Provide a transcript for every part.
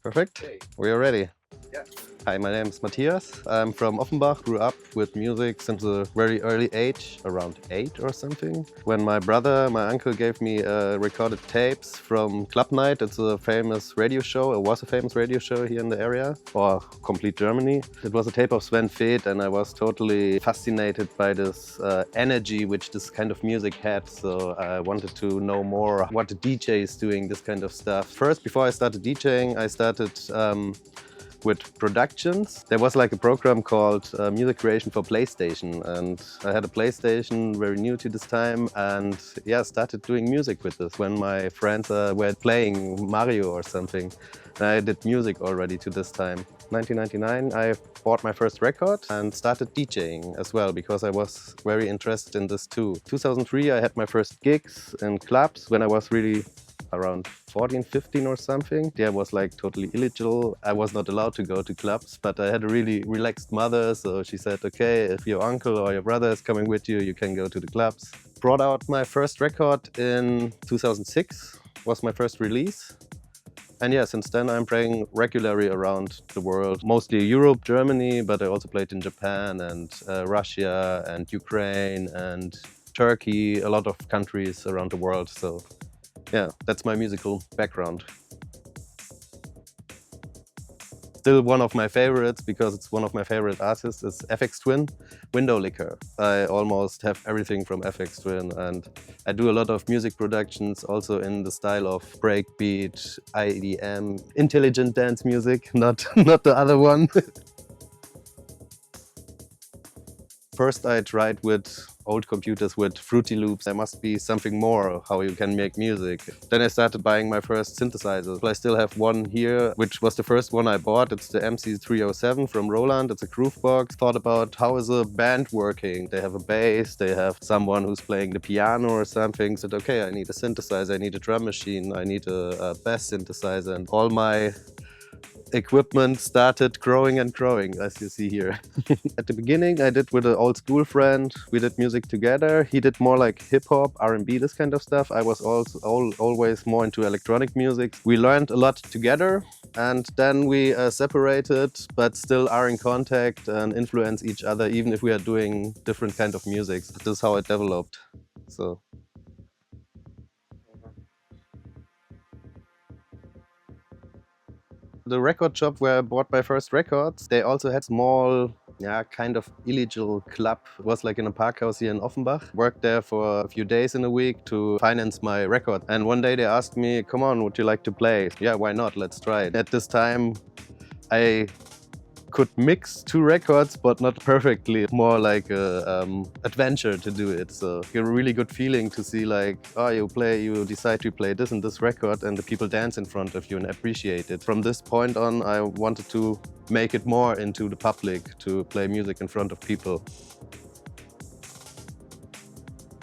Perfect. We are ready. Yeah. Hi, my name is Matthias. I'm from Offenbach, grew up with music since a very early age, around 8 or something. When my uncle gave me recorded tapes from Club Night. It's a famous radio show, it was a famous radio show here in the area, or complete Germany. It was a tape of Sven Feth and I was totally fascinated by this energy which this kind of music had. So I wanted to know more what the DJ is doing, this kind of stuff. First, before I started DJing, I started with productions. There was like a program called Music Creation for PlayStation, and I had a PlayStation, very new to this time, and yeah, started doing music with this when my friends were playing Mario or something. And I did music already to this time. 1999, I bought my first record and started DJing as well because I was very interested in this too. 2003, I had my first gigs in clubs when I was really around 14, 15 or something. Yeah, I was like totally illegal. I was not allowed to go to clubs, but I had a really relaxed mother. So she said, okay, if your uncle or your brother is coming with you, you can go to the clubs. Brought out my first record in 2006, was my first release. And yeah, since then I'm playing regularly around the world, mostly Europe, Germany, but I also played in Japan and Russia and Ukraine and Turkey, a lot of countries around the world. So yeah, that's my musical background. Still one of my favorites because it's one of my favorite artists is FX Twin, Window Licker. I almost have everything from FX Twin and I do a lot of music productions also in the style of breakbeat, IDM, intelligent dance music, not the other one. First I tried with old computers with Fruity Loops. There must be something more how you can make music. Then I started buying my first synthesizers. I still have one here, which was the first one I bought. It's the MC307 from Roland. It's a Groovebox. Thought about how is a band working. They have a bass, they have someone who's playing the piano or something. Said, okay, I need a synthesizer, I need a drum machine, I need a bass synthesizer. And all my equipment started growing and growing, as you see here. At the beginning, I did with an old school friend. We did music together. He did more like hip-hop, R&B, this kind of stuff. I was also always more into electronic music. We learned a lot together, and then we separated, but still are in contact and influence each other, even if we are doing different kind of music. This is how it developed. So. The record shop where I bought my first records, they also had small, kind of illegal club. It was like in a park house here in Offenbach. Worked there for a few days in a week to finance my record. And one day they asked me, come on, would you like to play? Yeah, why not? Let's try it. At this time, I could mix two records, but not perfectly. More like a adventure to do it. So a really good feeling to see like, oh, you decide to play this and this record and the people dance in front of you and appreciate it. From this point on, I wanted to make it more into the public, to play music in front of people.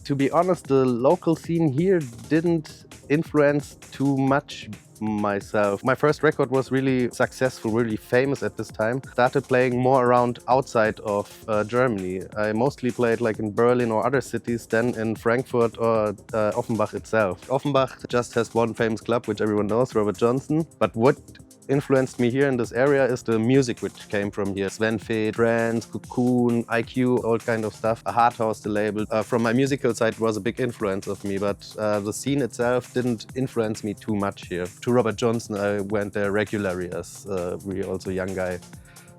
To be honest, the local scene here didn't influence too much myself. My first record was really successful, really famous at this time. Started playing more around outside of Germany. I mostly played like in Berlin or other cities than in Frankfurt or Offenbach itself. Offenbach just has one famous club, which everyone knows, Robert Johnson. But what influenced me here in this area is the music which came from here. Sven Feth, Trance, Cocoon, IQ, all kind of stuff. A Hard House, the label. From my musical side, it was a big influence of me, but the scene itself didn't influence me too much here. To Robert Johnson, I went there regularly as a really also young guy.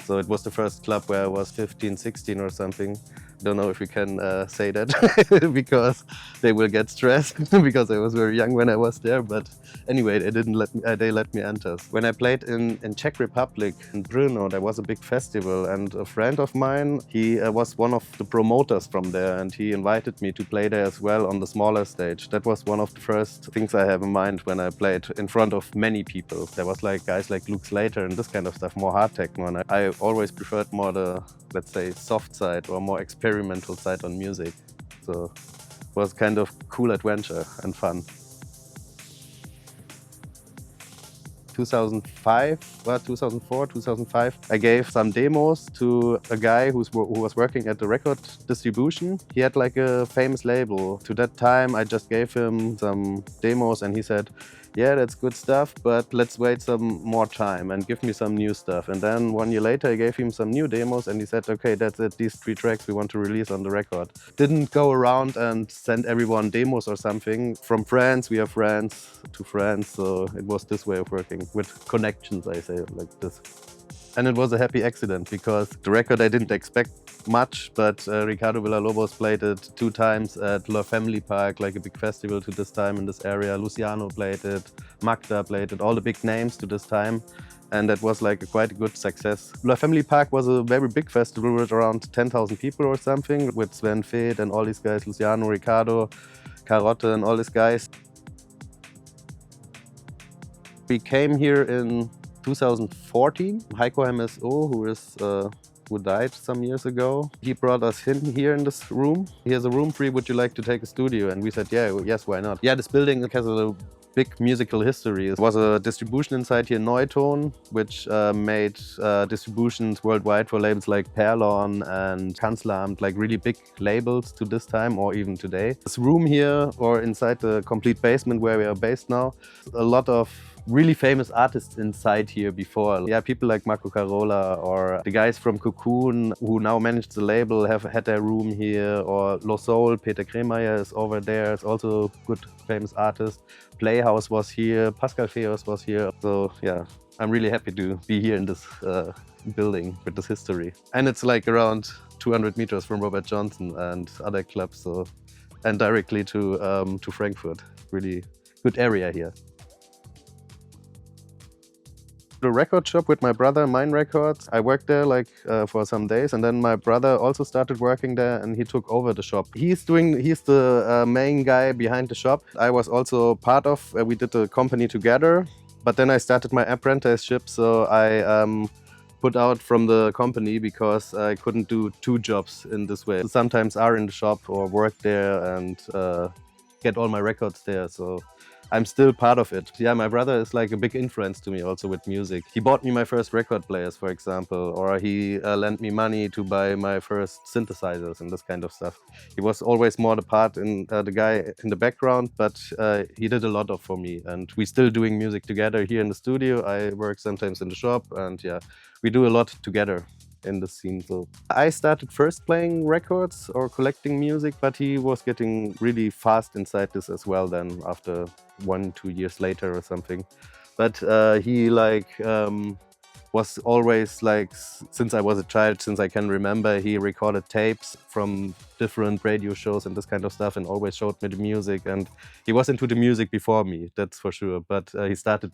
So it was the first club where I was 15, 16 or something. Don't know if we can say that because they will get stressed because I was very young when I was there. But anyway, they let me enter. When I played in Czech Republic, in Brno, there was a big festival, and a friend of mine, he was one of the promoters from there, and he invited me to play there as well on the smaller stage. That was one of the first things I have in mind when I played in front of many people. There was like guys like Luke Slater and this kind of stuff, more hard techno, and I always preferred more the, let's say, soft side or more experimental side on music. So it was kind of cool adventure and fun. 2005, 2004, 2005. I gave some demos to a guy who was working at the record distribution. He had like a famous label. To that time, I just gave him some demos and he said, yeah, that's good stuff, but let's wait some more time and give me some new stuff. And then 1 year later, I gave him some new demos and he said, okay, that's it, these 3 tracks we want to release on the record. Didn't go around and send everyone demos or something. From friends, we are friends to friends, so it was this way of working with connections, I say like this. And it was a happy accident because the record I didn't expect much, but Ricardo Villalobos played it 2 times at La Family Park, like a big festival to this time in this area. Luciano played it, Magda played it, all the big names to this time. And that was like quite a good success. La Family Park was a very big festival with around 10,000 people or something, with Sven Feth and all these guys, Luciano, Ricardo, Carotte and all these guys. We came here in 2014. Heiko MSO, who died some years ago, he brought us in here in this room. He has a room free, would you like to take a studio? And we said, yeah, yes, why not? Yeah, this building has a big musical history. It was a distribution inside here, Neuton, which made distributions worldwide for labels like Perlon and Kanzleramt, like really big labels to this time or even today. This room here, or inside the complete basement where we are based now, a lot of really famous artists inside here before. Yeah, people like Marco Carola or the guys from Cocoon who now manage the label have had their room here, or Lo Soul, Peter Kremeyer is over there, is also a good famous artist. Playhouse was here, Pascal Feos was here. So yeah, I'm really happy to be here in this building with this history. And it's like around 200 meters from Robert Johnson and other clubs, so, and directly to Frankfurt. Really good area here. The record shop with my brother, Mine Records. I worked there like for some days, and then my brother also started working there and he took over the shop. He's the main guy behind the shop. I was also part of, we did the company together, but then I started my apprenticeship, so I put out from the company because I couldn't do 2 jobs in this way. Sometimes are in the shop or work there and get all my records there. So I'm still part of it. Yeah, my brother is like a big influence to me also with music. He bought me my first record players, for example, or he lent me money to buy my first synthesizers and this kind of stuff. He was always more the part in the guy in the background, but he did a lot of for me. And we're still doing music together here in the studio. I work sometimes in the shop, and yeah, we do a lot together in the scene. So I started first playing records or collecting music, but he was getting really fast inside this as well then after 1-2 years later or something. But he was always like, since I was a child, since I can remember, he recorded tapes from different radio shows and this kind of stuff and always showed me the music. And he was into the music before me, that's for sure. But he started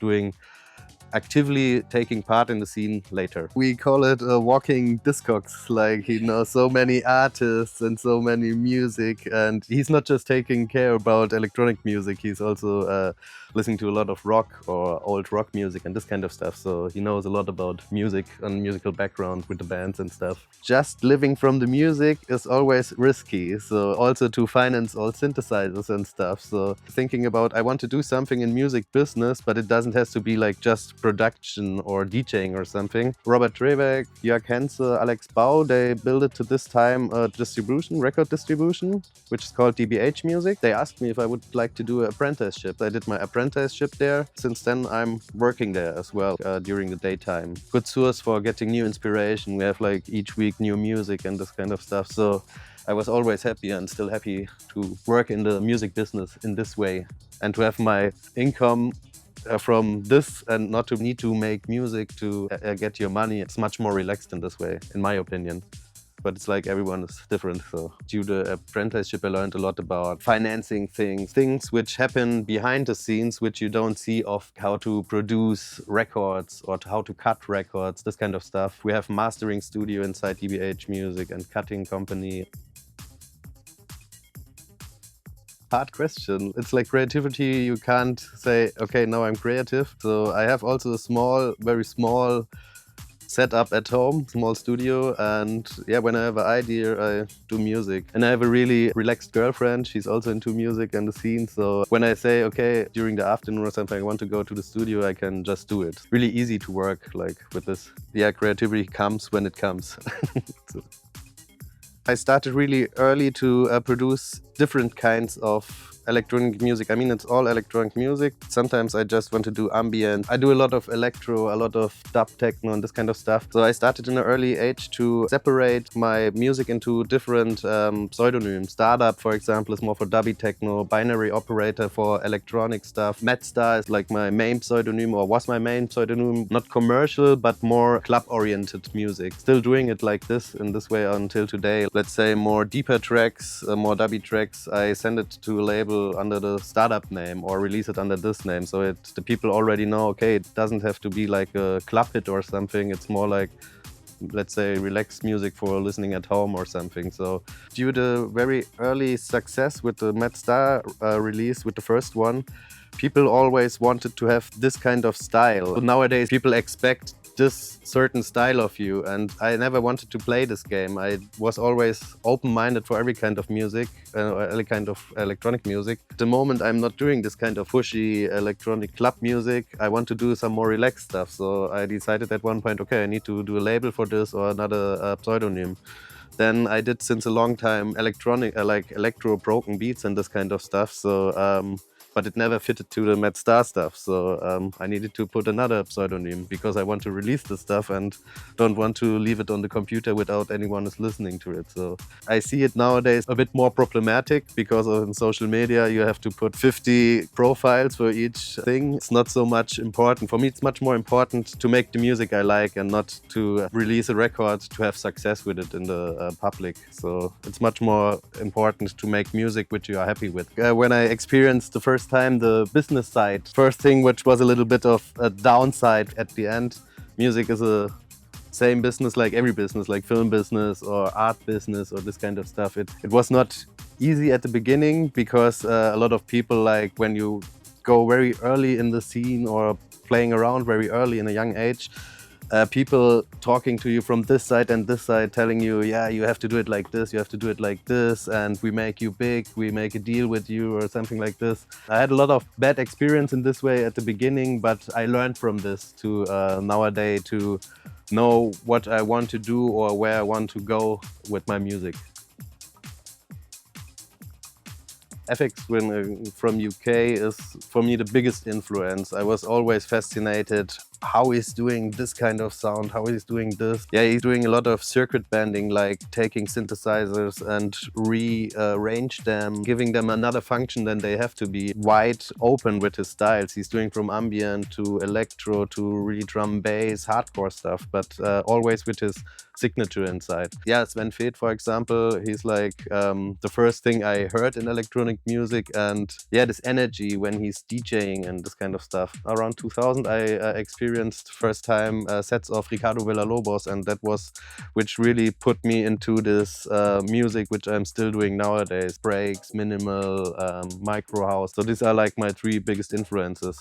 actively taking part in the scene later. We call it a walking discogs, like he knows so many artists and so many music, and he's not just taking care about electronic music, he's also listening to a lot of rock or old rock music and this kind of stuff, so he knows a lot about music and musical background with the bands and stuff. Just living from the music is always risky, so also to finance all synthesizers and stuff, so thinking about I want to do something in music business, but it doesn't have to be like just production or DJing or something. Robert Trebeck, Jörg Henze, Alex Bau, they built it to this time a record distribution, which is called DBH Music. They asked me if I would like to do an apprenticeship. I did my apprenticeship there. Since then, I'm working there as well during the daytime. Good source for getting new inspiration. We have like each week new music and this kind of stuff. So I was always happy and still happy to work in the music business in this way and to have my income from this and not to need to make music to get your money. It's much more relaxed in this way, in my opinion. But it's like everyone is different. So due to the apprenticeship, I learned a lot about financing things which happen behind the scenes, which you don't see, of how to produce records or how to cut records, this kind of stuff. We have mastering studio inside DBH Music and cutting company. Hard question. It's like creativity, you can't say, okay, now I'm creative. So I have also a very small set up at home, small studio, and yeah, when I have an idea, I do music. And I have a really relaxed girlfriend. She's also into music and the scene. So when I say, okay, during the afternoon or something, I want to go to the studio, I can just do it. Really easy to work like with this. Yeah, creativity comes when it comes. So I started really early to produce different kinds of electronic music. I mean, it's all electronic music. Sometimes I just want to do ambient. I do a lot of electro, a lot of dub techno and this kind of stuff. So I started in an early age to separate my music into different pseudonyms. Startup, for example, is more for dubby techno. Binary Operator for electronic stuff. Matstar is like my main pseudonym, or was my main pseudonym. Not commercial, but more club-oriented music. Still doing it like this, in this way until today. Let's say more deeper tracks, more dubby tracks, I send it to a label under the startup name or release it under this name. So the people already know, okay, it doesn't have to be like a club hit or something. It's more like, let's say, relaxed music for listening at home or something. So due to very early success with the Matstar release, with the first one, people always wanted to have this kind of style. But nowadays people expect this certain style of you, and I never wanted to play this game. I was always open-minded for every kind of music, every kind of electronic music. At the moment I'm not doing this kind of pushy electronic club music. I want to do some more relaxed stuff. So I decided at one point, okay, I need to do a label for this or another pseudonym. Then I did since a long time electronic, like electro broken beats and this kind of stuff. So but it never fitted to the Matstar stuff. So I needed to put another pseudonym because I want to release this stuff and don't want to leave it on the computer without anyone is listening to it. So I see it nowadays a bit more problematic because in social media you have to put 50 profiles for each thing. It's not so much important. For me, it's much more important to make the music I like and not to release a record to have success with it in the public. So it's much more important to make music which you are happy with. When I experienced the first time the business side, first thing which was a little bit of a downside at the end, music is a same business like every business, like film business or art business or this kind of stuff. It was not easy at the beginning because a lot of people, like when you go very early in the scene or playing around very early in a young age, people talking to you from this side and this side, telling you, yeah, you have to do it like this, you have to do it like this, and we make you big, we make a deal with you or something like this. I had a lot of bad experience in this way at the beginning, but I learned from this to nowadays to know what I want to do or where I want to go with my music. FX from UK is for me the biggest influence. I was always fascinated how he's doing this kind of sound, how he's doing this. Yeah, he's doing a lot of circuit bending, like taking synthesizers and rearrange them, giving them another function than they have to be. Wide open with his styles. He's doing from ambient to electro to really drum bass, hardcore stuff, but always with his signature inside. Yeah, Sven Feth, for example, he's like the first thing I heard in electronic music, and yeah, this energy when he's DJing and this kind of stuff. Around 2000 I experienced first time sets of Ricardo Villalobos, and that was which really put me into this music which I'm still doing nowadays. Breaks, minimal, micro house. So these are like my three biggest influences.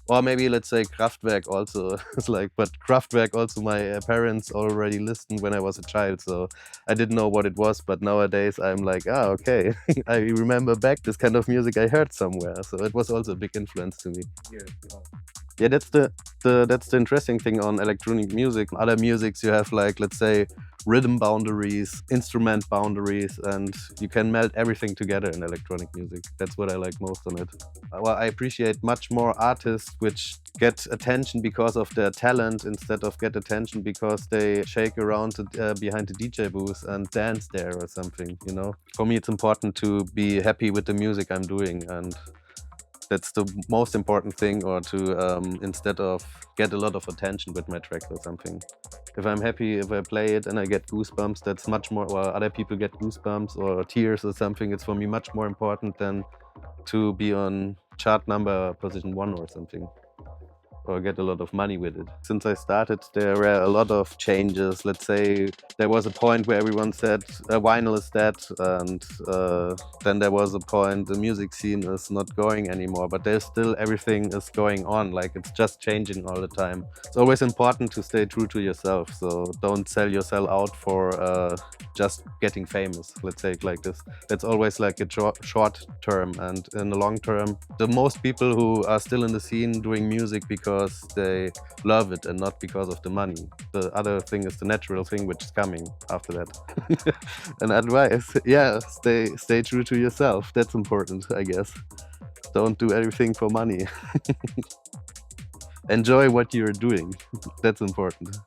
Or maybe let's say Kraftwerk also. It's like, but Kraftwerk also my parents already listened when I was a child, so I didn't know what it was. But nowadays I'm like, ah, okay, I remember back this kind of music I heard somewhere. So it was also a big influence to me. Yeah, that's the interesting thing on electronic music. Other musics you have like, let's say, rhythm boundaries, instrument boundaries, and you can melt everything together in electronic music. That's what I like most on it. Well, I appreciate much more artists which get attention because of their talent instead of get attention because they shake around behind the DJ booth and dance there or something, you know? For me, it's important to be happy with the music I'm doing, and that's the most important thing, or to instead of get a lot of attention with my tracks or something. If I'm happy, if I play it and I get goosebumps, that's much more, or other people get goosebumps or tears or something, it's for me much more important than to be on chart number position 1 or something. or get a lot of money with it. Since I started, there were a lot of changes. Let's say there was a point where everyone said vinyl is dead, and then there was a point the music scene is not going anymore, but there's still everything is going on. Like, it's just changing all the time. It's always important to stay true to yourself, so don't sell yourself out for just getting famous, let's say it like this. That's always like a short term, and in the long term, the most people who are still in the scene doing music because they love it and not because of the money. The other thing is the natural thing which is coming after that. And advice, yeah, stay true to yourself. That's important, I guess. Don't do everything for money. Enjoy what you're doing. That's important.